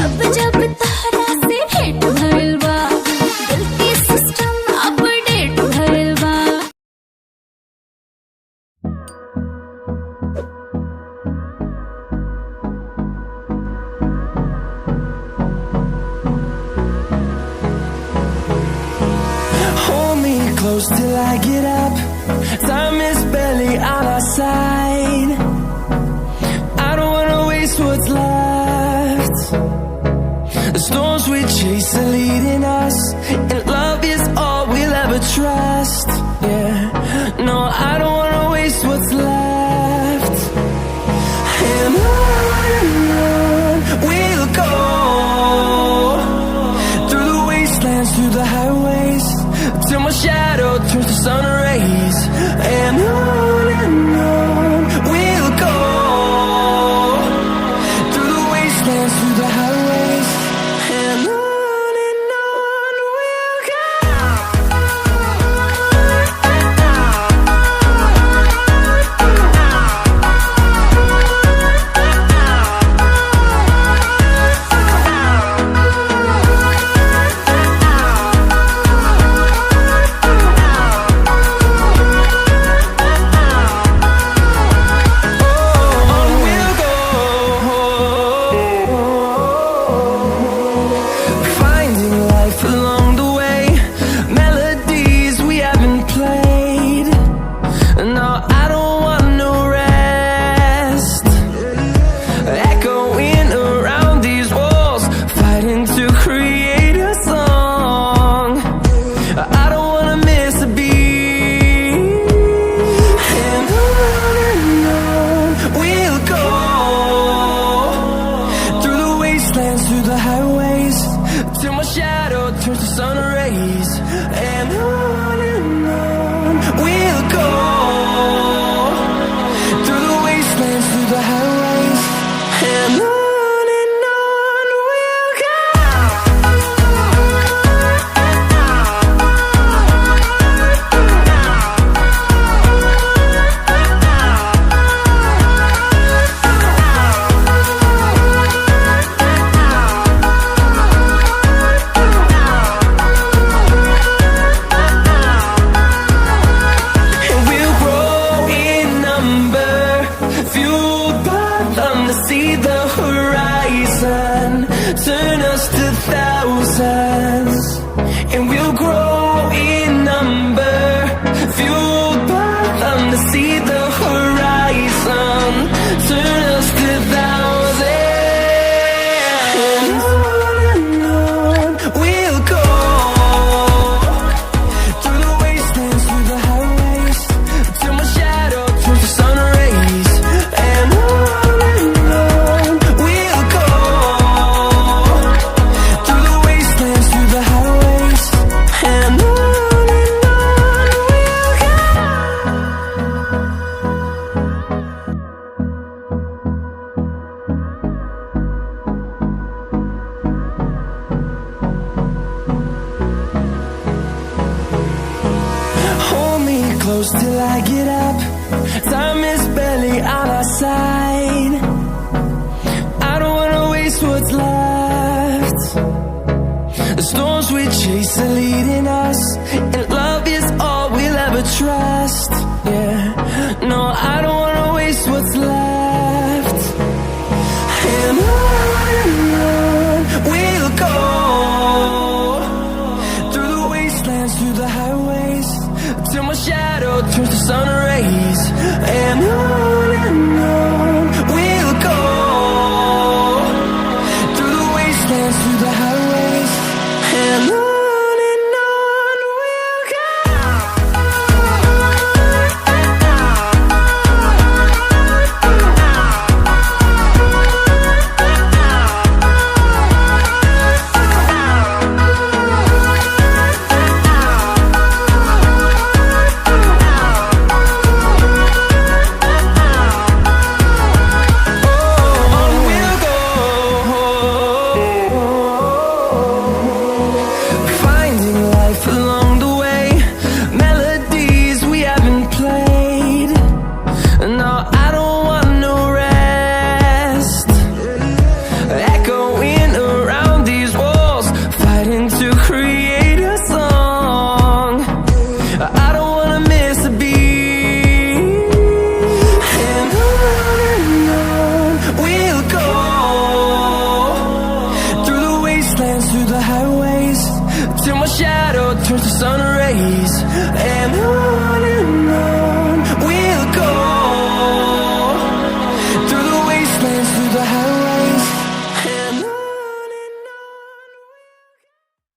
जब जब तारा से भेंट भइल बा, दिल के सिस्टम अपडेट भइल बा। Hold me close till I get up. Time is barely on our side. I don't wanna waste what's left. The storms we chase are leading us, and love is all we'll ever trust. Yeah, no, I don't wanna waste what's left. And on we'll go, through the wastelands, through the highways, till my shadow turns to sun rays. And on we'll go, through the wastelands, through the highways. And on we'll go. Finding life along the way, melodies we haven't played. No, I don't want no rest. Echoing around these walls, fighting to create a song. I don't wanna miss a beat. And on we'll go, through the wastelands, through the highways, till my shadow turns to sun rays. And on we'll go, through the wastelands, through the highways. And on we'll go. Hold me close till I get up. Time is barely on our side. I don't wanna waste what's left. The storms we chase are leading us, and love is all we'll ever trust. Yeah, no, I don't wanna waste what's left. And on we'll go, through the wastelands, through the highways, till my shadow turns to sun rays. And on we'll go, through the wastelands, through the highways. And we'll grow in number, fueled by them to see the horizon, turn us to thousands. And we'll grow in number, fueled by them to see the horizon, turn us to thousands. And on we'll go, through the wastelands, through the highways, till my shadow turns to sun rays. And on we'll go, through the wastelands, through the highways. And on we'll go. Hold me close till I get up. Time is barely on our side. I don't wanna waste what's left. The storms we chase are leading us, and love is all we'll ever trust. Yeah, no, I don't wanna waste what's left. And on we'll go, through the wastelands, through the highways, till my shadow turns to sun rays. And on we'll go, through the wastelands, through the highways. And on we'll go. the highways till my shadow turns to sun rays. And